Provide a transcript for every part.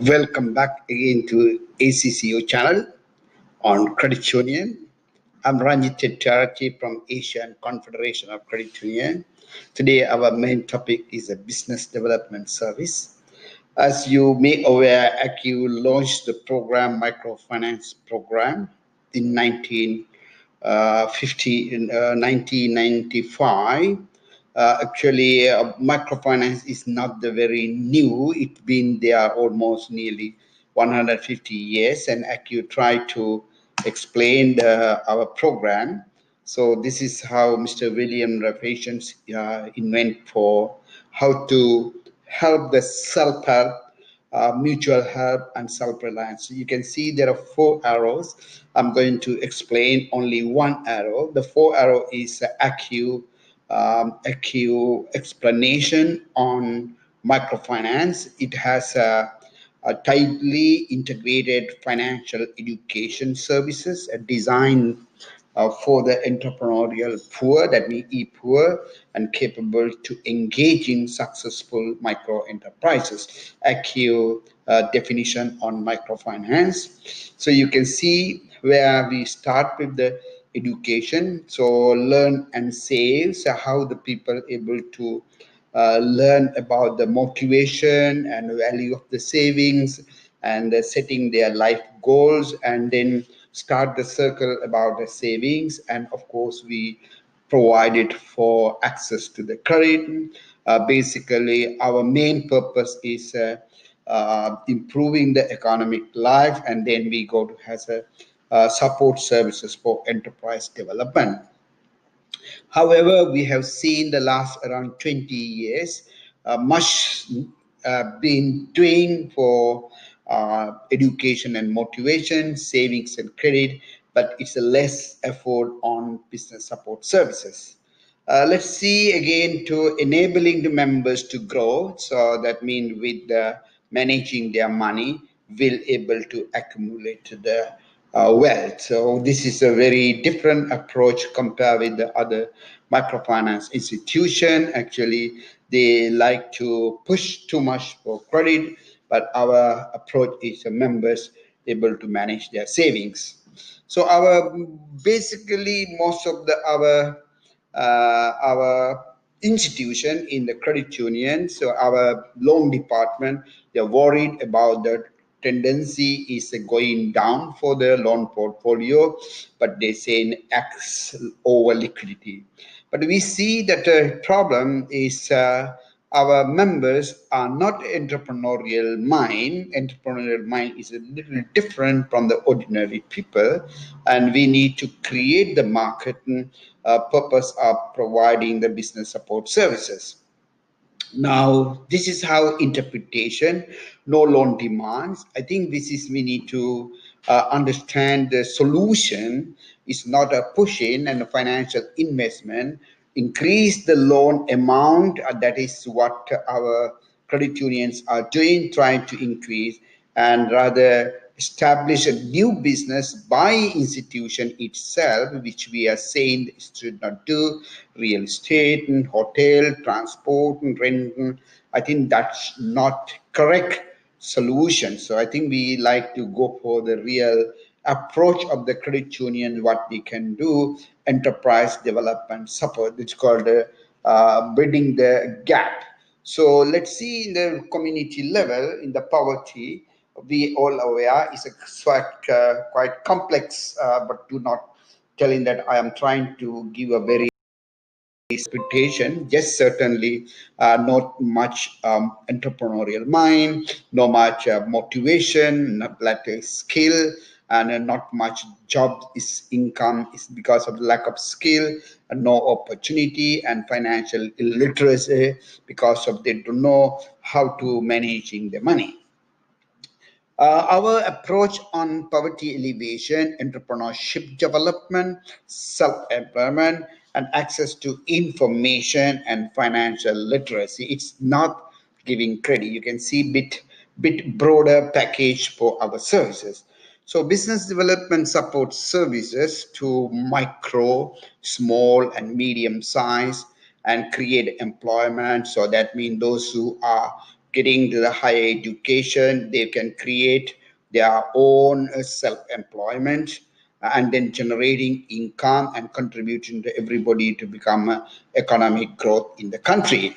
Welcome back again to ACCU channel on Credit Union. I'm Ranjit Chettarjee from Asian Confederation of Credit Union. Today, our main topic is a business development service. As you may aware, ACU launched the program Microfinance program in 1995. Microfinance is not the very new. It's been there almost nearly 150 years, and ACU tried to explain our program. So this is how Mr. William Rafations invent for how to help the self-help, mutual help, and self-reliance. So you can see there are four arrows. I'm going to explain only one arrow. The four arrow is ACU explanation on microfinance. It has a tightly integrated financial education services, a design for the entrepreneurial poor, that means e-poor, and capable to engage in successful micro enterprises. ACU definition on microfinance. So you can see where we start with the education. So learn and save. So how the people able to learn about the motivation and value of the savings and setting their life goals, and then start the circle about the savings. And of course, we provide it for access to the credit. Basically, our main purpose is improving the economic life, and then we go to has a support services for enterprise development. However, we have seen the last around 20 years, much been doing for education and motivation, savings and credit, but it's a less effort on business support services. Let's see again to enabling the members to grow. So that means with managing their money, will able to accumulate the wealth. So this is a very different approach compared with the other microfinance institution. Actually, they like to push too much for credit, but our approach is the members able to manage their savings. So our basically most of the our institution in the credit union, so our loan department, they're worried about the tendency is going down for the loan portfolio, but they say in X over liquidity. But we see that the problem is our members are not entrepreneurial mind. Entrepreneurial mind is a little different from the ordinary people, and we need to create the market purpose of providing the business support services. Now, this is how interpretation, no loan demands. I think this is we need to understand the solution is not a push in and a financial investment. Increase the loan amount. That is what our credit unions are doing, trying to increase, and rather establish a new business by institution itself, which we are saying should not do real estate and hotel, transport and rent. I think that's not correct solution. So I think we like to go for the real approach of the credit union, what we can do, enterprise development support. It's called bridging the gap. So let's see in the community level, in the poverty, we all aware is a quite complex, but do not telling that I am trying to give a very expectation. Yes, certainly not much entrepreneurial mind, not much motivation, not lack of skill, and not much job is income is because of lack of skill, and no opportunity, and financial illiteracy because of they don't know how to managing the money. Our approach on poverty alleviation, entrepreneurship development, self-employment, and access to information and financial literacy. It's not giving credit. You can see bit broader package for our services. So business development support services to micro, small, and medium size and create employment. So that means those who are getting to the higher education, they can create their own self-employment, and then generating income and contributing to everybody to become economic growth in the country.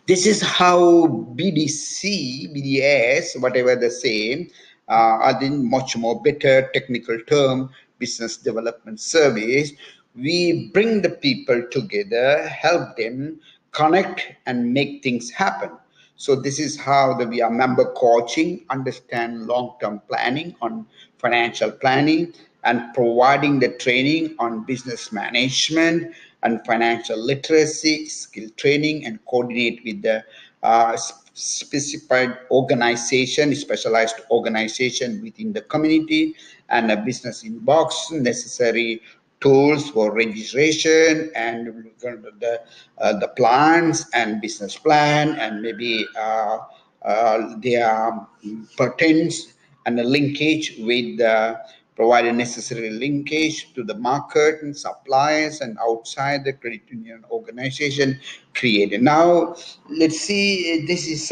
This is how BDC, BDS, whatever the same, are in much more better technical term, business development service. We bring the people together, help them connect and make things happen. So this is how we are member coaching, understand long-term planning on financial planning, and providing the training on business management and financial literacy, skill training, and coordinate with the specified organization, specialized organization within the community, and a business inbox, necessary tools for registration and the plans and business plan, and maybe their pertains and the linkage with the provide a necessary linkage to the market and suppliers and outside the credit union organization created. Now, let's see, this is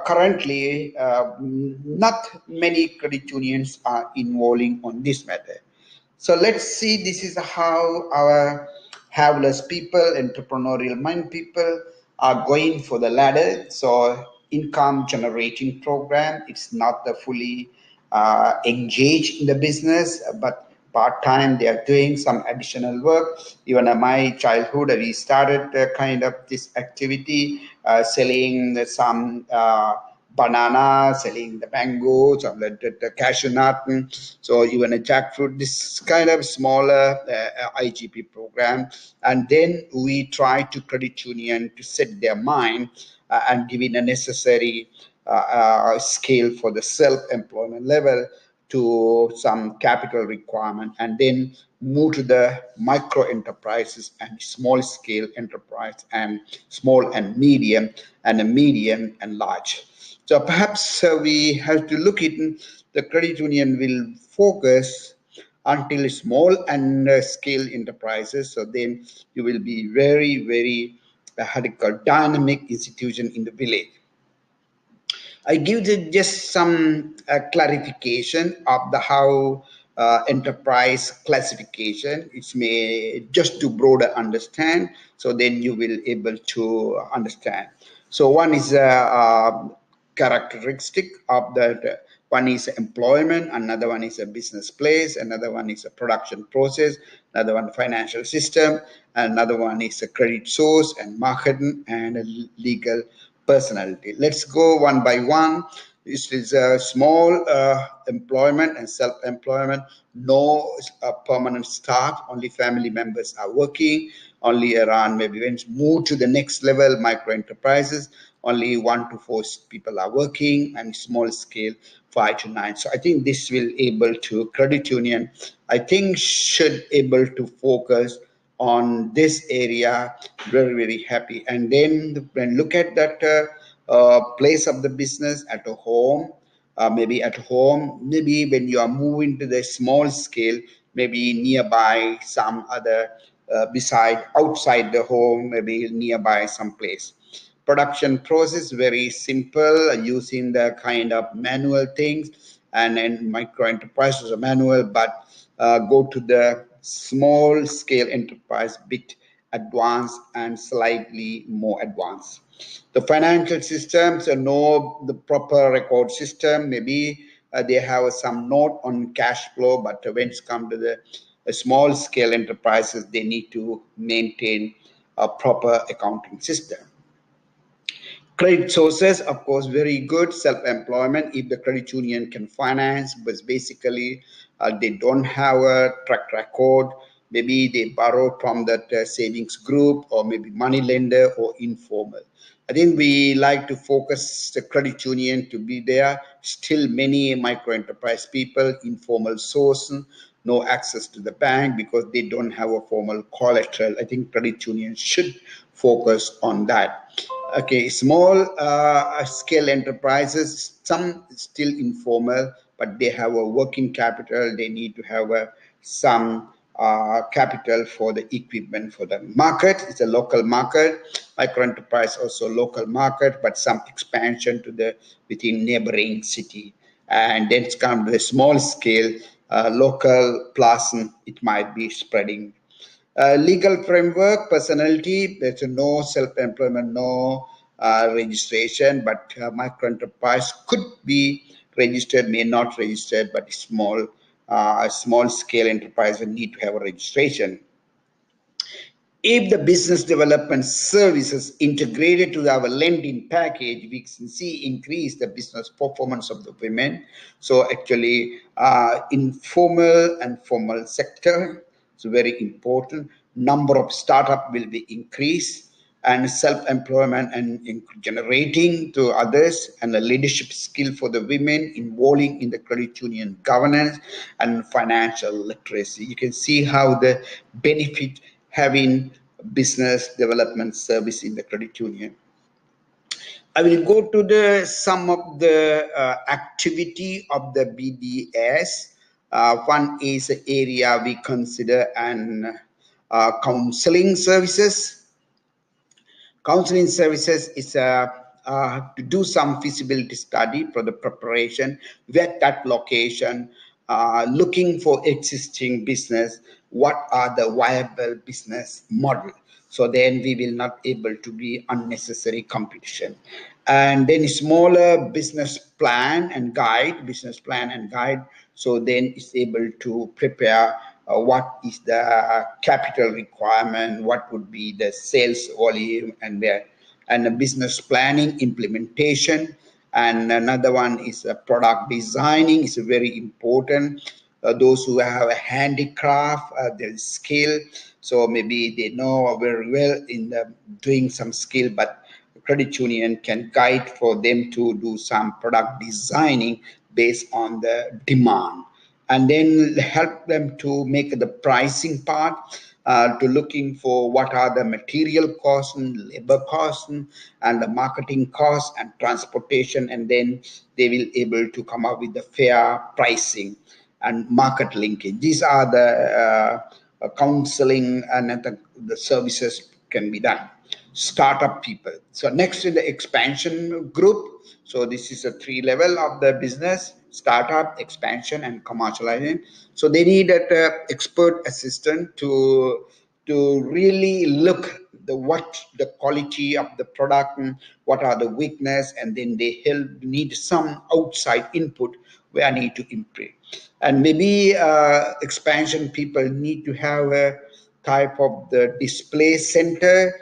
currently not many credit unions are involving on this matter. So let's see, this is how our haveless people, entrepreneurial mind people are going for the ladder. So income generating program, it's not the fully engaged in the business, but part-time they are doing some additional work. Even my childhood, we started kind of this activity, selling some banana, selling the mangoes, or the cashew nut, so even a jackfruit, this kind of smaller IGP program. And then we try to credit union to set their mind and giving a necessary scale for the self-employment level to some capital requirement, and then move to the micro enterprises and small scale enterprise and small and medium, and a medium and large. So perhaps we have to look at the credit union will focus until small and scale enterprises. So then you will be very, very how do you call, dynamic institution in the village. I give just some clarification of the how enterprise classification. It's may just to broader understand, so then you will able to understand. So one is a characteristic of that. One is employment, another one is a business place, another one is a production process, another one financial system, another one is a credit source and marketing and a legal personality. Let's go one by one. This is a small employment and self-employment. No permanent staff, only family members are working. Only around maybe when it's moved to the next level, micro enterprises, only 1 to 4 people are working, and small scale 5 to 9. So I think this will able to credit union, I think should able to focus on this area, very very happy. And then when look at that place of the business at a home, maybe at home, maybe when you are moving to the small scale, maybe nearby some other beside outside the home, maybe nearby some place. Production process very simple, using the kind of manual things, and then micro enterprises are manual, but go to the small scale enterprise bit advanced and slightly more advanced. The financial systems know the proper record system. Maybe they have some note on cash flow, but when it's come to the small scale enterprises, they need to maintain a proper accounting system. Credit sources, of course, very good. Self-employment, if the credit union can finance, but basically they don't have a track record. Maybe they borrow from that savings group, or maybe money lender, or informal. I think we like to focus the credit union to be there. Still, many micro enterprise people, informal source, no access to the bank because they don't have a formal collateral. I think credit unions should focus on that. Okay, small scale enterprises, some still informal, but they have a working capital. They need to have some capital for the equipment for the market. It's a local market. Micro enterprise also local market, but some expansion to the within neighboring city. And then it's come to the small scale, local plus it might be spreading. Legal framework, personality, there's no self-employment, no registration, but micro enterprise could be registered, may not registered, but small scale enterprise will need to have a registration. If the business development services integrated to our lending package, we can see increase the business performance of the women. So actually, informal and formal sector is very important. Number of startup will be increased, and self-employment and generating to others, and the leadership skill for the women involving in the credit union governance and financial literacy. You can see how the benefit having business development service in the credit union. I will go to the some of the activity of the BDS. One is the area we consider and counseling services. Counseling services is to do some feasibility study for the preparation, vet that location, looking for existing business, what are the viable business model. So then we will not able to be unnecessary competition. And then smaller business plan and guide. So then it's able to prepare what is the capital requirement, what would be the sales volume, and where, and the business planning implementation. And another one is product designing is very important. Those who have a handicraft, their skill, so maybe they know very well in the doing some skill, but credit union can guide for them to do some product designing based on the demand, and then help them to make the pricing part, to looking for what are the material costs and labor costs and the marketing costs and transportation, and then they will able to come up with the fair pricing and market linkage. These are the counseling and the services can be done. Startup people. So next in the expansion group. So this is a three level of the business: startup, expansion, and commercializing. So they need an expert assistant to really look the what the quality of the product, and what are the weakness, and then they help need some outside input where I need to improve. And maybe expansion people need to have a type of the display center,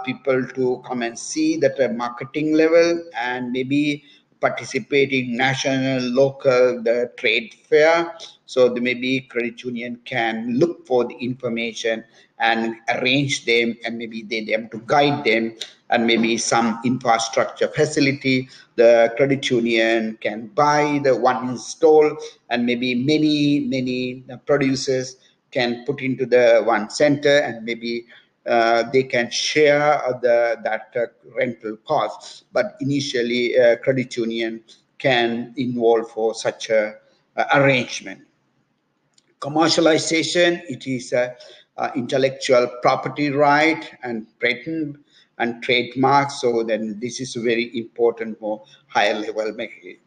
people to come and see that marketing level, and maybe participating national, local, the trade fair. So the maybe credit union can look for the information and arrange them, and maybe they them to guide them, and maybe some infrastructure facility the credit union can buy the one install, and maybe many producers can put into the one center, and maybe they can share that rental cost. But initially, credit union can involve for such a arrangement. Commercialization, it is a, intellectual property right and patent and trademark. So then this is very important for higher level making.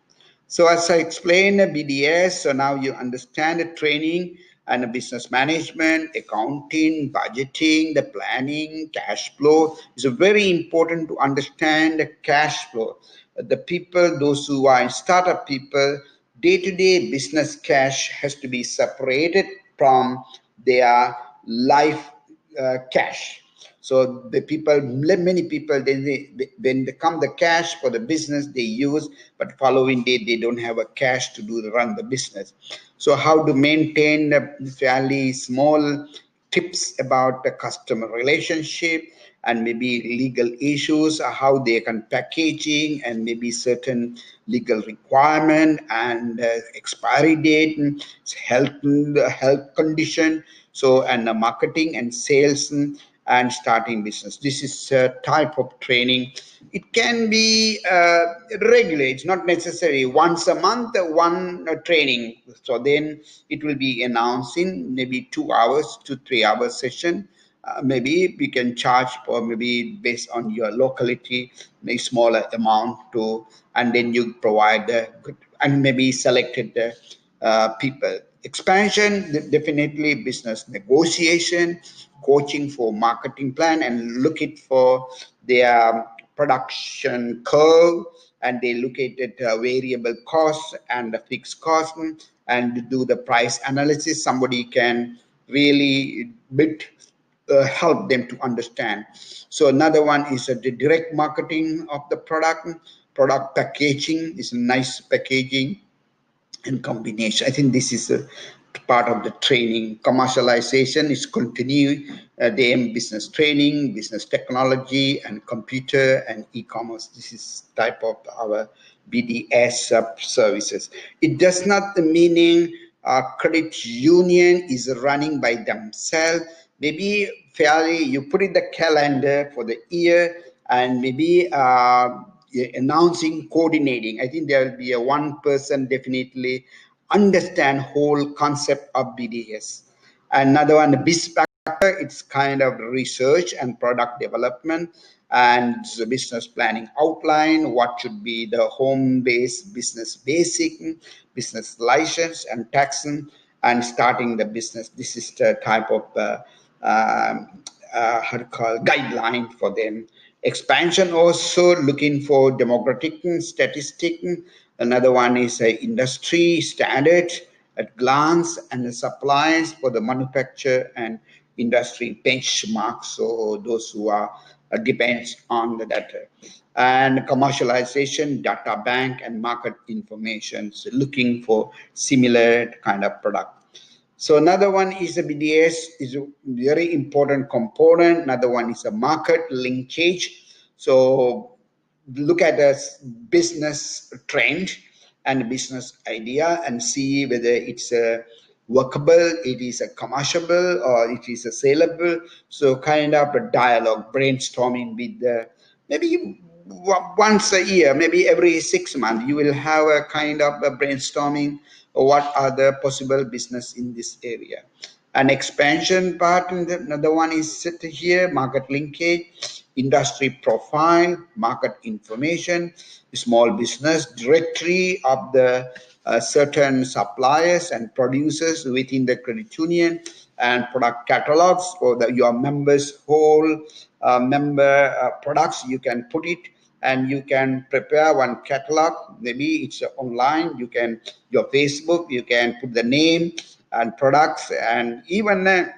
So as I explained BDS, so now you understand the training and the business management, accounting, budgeting, the planning, cash flow. It's very important to understand the cash flow. The people, those who are startup people, day-to-day business cash has to be separated from their life cash. So the people, many people, when they come the cash for the business they use, but following day they don't have a cash to do run the business. So how to maintain a fairly small tips about the customer relationship, and maybe legal issues, how they can packaging, and maybe certain legal requirement, and expiry date, and health condition. So and marketing and sales, and starting business. This is a type of training. It can be regular. It's not necessary once a month, one training. So then it will be announced in maybe 2 hours to 3 hours session. Maybe we can charge for maybe based on your locality, a smaller amount to, and then you provide the good and maybe selected the people. Expansion, definitely business negotiation, coaching for marketing plan, and look it for their production curve, and they look at variable costs and the fixed cost, and do the price analysis. Somebody can really bit help them to understand. So another one is the direct marketing of the product packaging is nice packaging and combination. I think this is a part of the training. Commercialization is continuing the business training, business technology, and computer and e-commerce. This is type of our BDS services. It does not meaning credit union is running by themselves. Maybe fairly you put in the calendar for the year, and maybe announcing, coordinating. I think there will be a one person definitely understand whole concept of BDS. Another one, the BIS factor, it's kind of research and product development and the business planning outline, what should be the home-based business basic, business license and tax, and starting the business. This is the type of how to call guideline for them. Expansion also looking for demographic statistic. Another one is a industry standard at glance, and the supplies for the manufacture and industry benchmarks. So those who are depends on the data, and commercialization, data bank, and market information. So looking for similar kind of product. So another one is a BDS is a very important component. Another one is a market linkage. So look at a business trend and business idea and see whether it's a workable, it is a commercial, or it is a saleable. So kind of a dialogue, brainstorming with the maybe once a year, maybe every 6 months, you will have a kind of a brainstorming what are the possible business in this area. An expansion part, and another one is set here, market linkage, industry profile, market information, small business directory of the certain suppliers and producers within the credit union, and product catalogs for your members whole member products. You can put it, and you can prepare one catalog. Maybe it's online, you can your Facebook, you can put the name and products, and even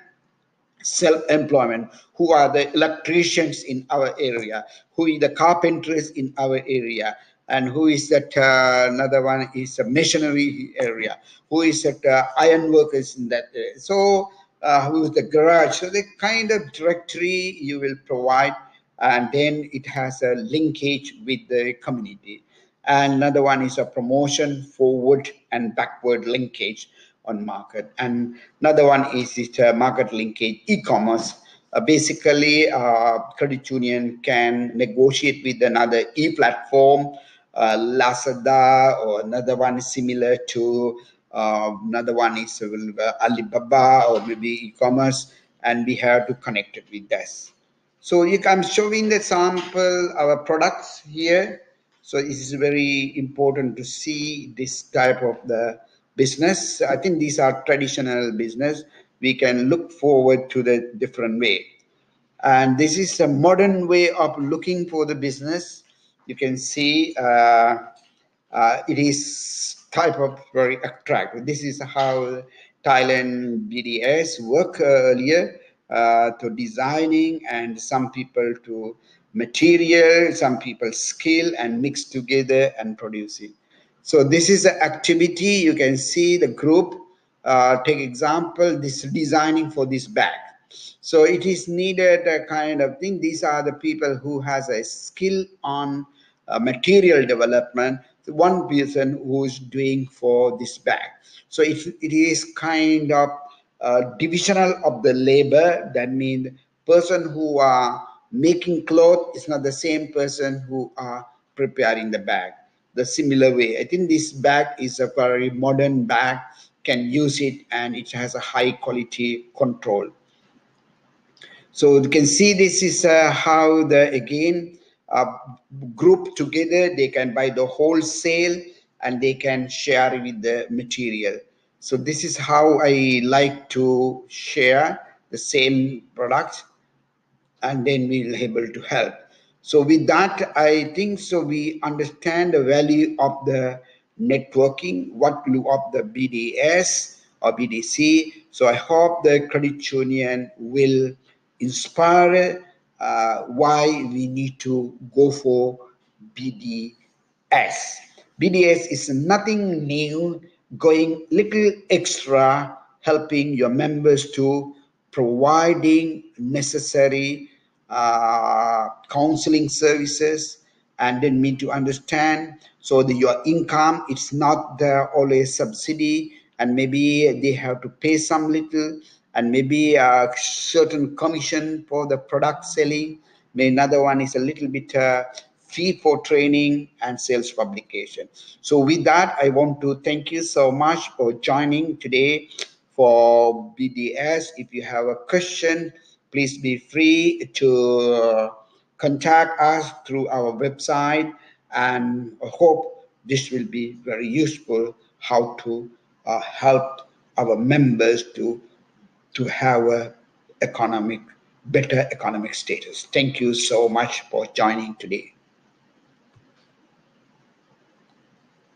self-employment, who are the electricians in our area, who is the carpenters in our area, and who is that another one is a machinery area, who is that iron workers in that area. So who is the garage. So the kind of directory you will provide, and then it has a linkage with the community. And another one is a promotion forward and backward linkage on market. And another one is it market linkage e-commerce. Basically, credit union can negotiate with another e-platform, Lazada, or another one is similar to another one is Alibaba, or maybe e-commerce, and we have to connect it with this. So I'm showing the sample our products here. So it is very important to see this type of the business. I think these are traditional business. We can look forward to the different way. And this is a modern way of looking for the business. You can see it is type of very attractive. This is how Thailand BDS work earlier, to designing, and some people to material, some people skill and mix together and producing. So this is the activity. You can see the group. Take example, this designing for this bag. So it is needed a kind of thing. These are the people who has a skill on material development. One person who is doing for this bag. So it is kind of divisional of the labor. That means person who are making cloth is not the same person who are preparing the bag. The similar way, I think this bag is a very modern bag, can use it, and it has a high quality control. So you can see this is how the again uh, group together, they can buy the wholesale and they can share with the material. So this is how I like to share the same product, and then we'll able to help. So with that, I think so we understand the value of the networking, what value of the BDS or BDC. So I hope the credit union will inspire why we need to go for BDS. BDS is nothing new, going little extra, helping your members to providing necessary counseling services, and then need to understand so that your income, it's not the always subsidy, and maybe they have to pay some little, and maybe a certain commission for the product selling. Maybe another one is a little bit fee for training and sales publication. So with that, I want to thank you so much for joining today for BDS. If you have a question, please be free to contact us through our website, and I hope this will be very useful how to help our members to have a economic better economic status. Thank you so much for joining today.